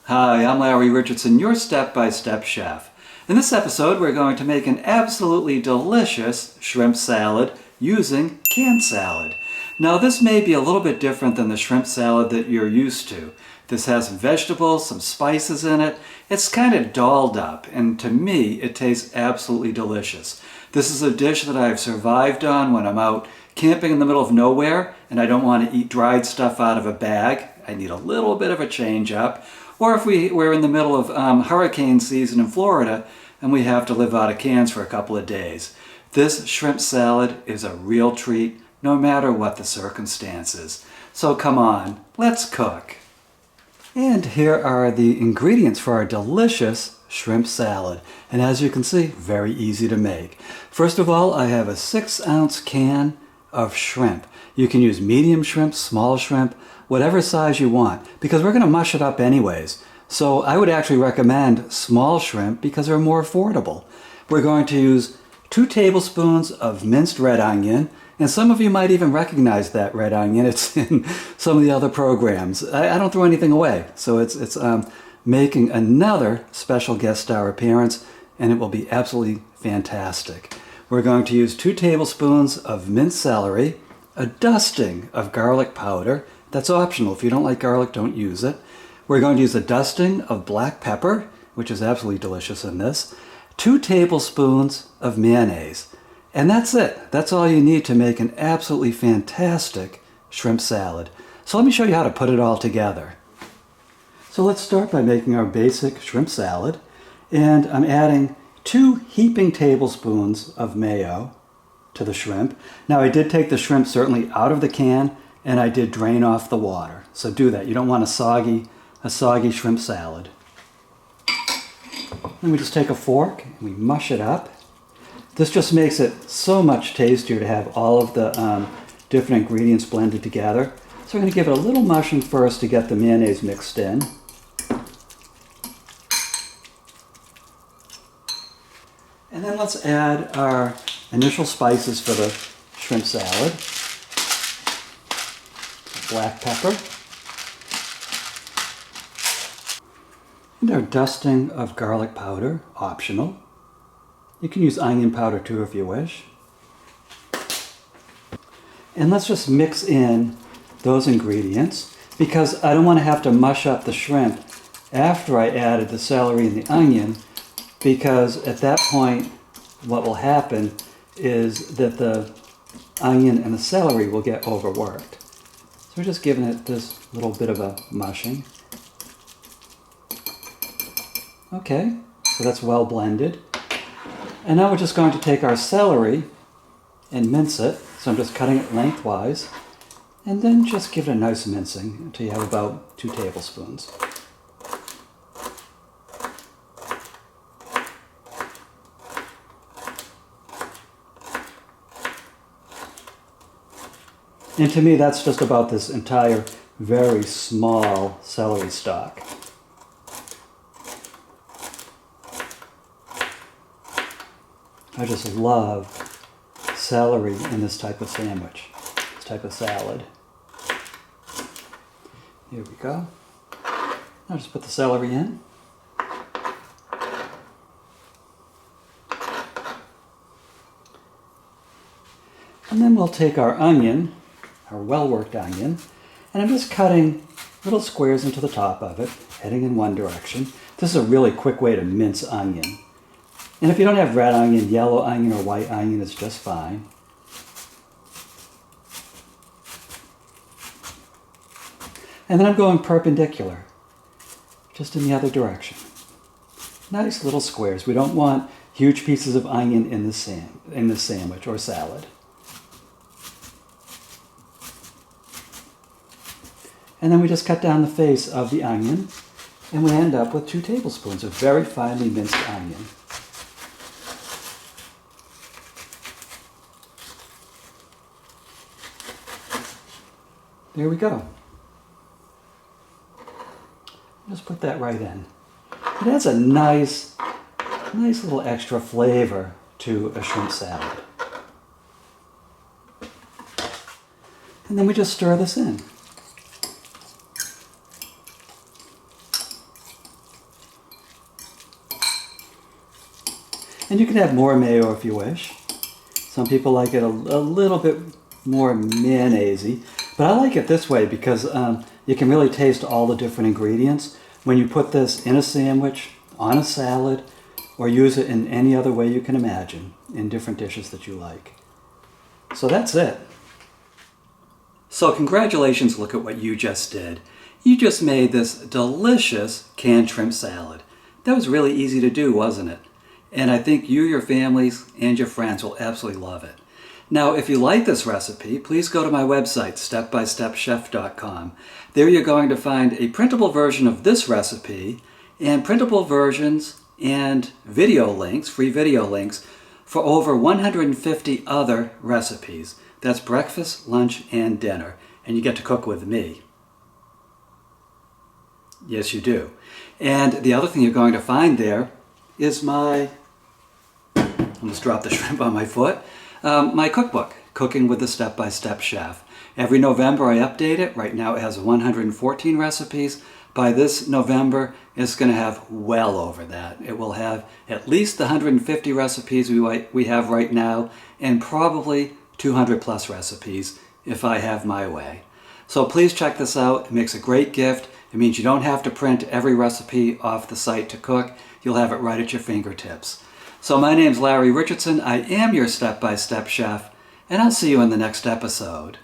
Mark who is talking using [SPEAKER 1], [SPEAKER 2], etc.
[SPEAKER 1] Hi, I'm Larry Richardson, your step-by-step chef. In this episode, we're going to make an absolutely delicious shrimp salad using canned salad. Now, this may be a little bit different than the shrimp salad that you're used to. This has some vegetables, some spices in it. It's kind of dolled up, and to me, it tastes absolutely delicious. This is a dish that I've survived on when I'm out camping in the middle of nowhere and I don't want to eat dried stuff out of a bag. I need a little bit of a change up. Or if we're in the middle of hurricane season in Florida and we have to live out of cans for a couple of days. This shrimp salad is a real treat no matter what the circumstances. So come on, let's cook. And here are the ingredients for our delicious shrimp salad. And as you can see, very easy to make. First of all, I have a 6-ounce can of shrimp. You can use medium shrimp, small shrimp, whatever size you want, because we're going to mush it up anyways. So I would actually recommend small shrimp because they're more affordable. We're going to use 2 tablespoons of minced red onion, and some of you might even recognize that red onion. It's in some of the other programs. I don't throw anything away, so it's making another special guest star appearance, and it will be absolutely fantastic. We're going to use 2 tablespoons of minced celery, a dusting of garlic powder. That's optional. If you don't like garlic, don't use it. We're going to use a dusting of black pepper, which is absolutely delicious in this, 2 tablespoons of mayonnaise. And that's it. That's all you need to make an absolutely fantastic shrimp salad. So let me show you how to put it all together. So let's start by making our basic shrimp salad. And I'm adding 2 heaping tablespoons of mayo to the shrimp. Now I did take the shrimp certainly out of the can and I did drain off the water. So do that. You don't want a soggy shrimp salad. Then we just take a fork and we mush it up. This just makes it so much tastier to have all of the different ingredients blended together. So we're going to give it a little mushing first to get the mayonnaise mixed in. And then let's add our initial spices for the shrimp salad. Black pepper. And our dusting of garlic powder, optional. You can use onion powder too if you wish. And let's just mix in those ingredients because I don't want to have to mush up the shrimp after I added the celery and the onion, because at that point what will happen is that the onion and the celery will get overworked. So we're just giving it this little bit of a mushing. Okay, so that's well blended. And now we're just going to take our celery and mince it. So I'm just cutting it lengthwise. And then just give it a nice mincing until you have about 2 tablespoons. And to me, that's just about this entire very small celery stalk. I just love celery in this type of sandwich, this type of salad. Here we go. I'll just put the celery in. And then we'll take our onion, our well-worked onion, and I'm just cutting little squares into the top of it, heading in one direction. This is a really quick way to mince onion. And if you don't have red onion, yellow onion, or white onion is just fine. And then I'm going perpendicular, just in the other direction. Nice little squares. We don't want huge pieces of onion in the sandwich or salad. And then we just cut down the face of the onion, and we end up with 2 tablespoons of very finely minced onion. There we go. Just put that right in. It adds a nice little extra flavor to a shrimp salad. And then we just stir this in. And you can add more mayo if you wish. Some people like it a little bit more mayonnaise-y, but I like it this way because you can really taste all the different ingredients when you put this in a sandwich, on a salad, or use it in any other way you can imagine in different dishes that you like. So that's it. So congratulations, look at what you just did. You just made this delicious canned shrimp salad. That was really easy to do, wasn't it? And I think you, your families, and your friends will absolutely love it. Now, if you like this recipe, please go to my website, stepbystepchef.com. There you're going to find a printable version of this recipe and printable versions and video links, free video links, for over 150 other recipes. That's breakfast, lunch, and dinner. And you get to cook with me. Yes, you do. And the other thing you're going to find there is my, I almost dropped the shrimp on my foot, my cookbook, Cooking with the Step-by-Step Chef. Every November I update it. Right now it has 114 recipes. By this November, it's going to have well over that. It will have at least the 150 recipes we have right now, and probably 200 plus recipes if I have my way. So please check this out. It makes a great gift. It means you don't have to print every recipe off the site to cook. You'll have it right at your fingertips. So my name's Larry Richardson. I am your step-by-step chef, and I'll see you in the next episode.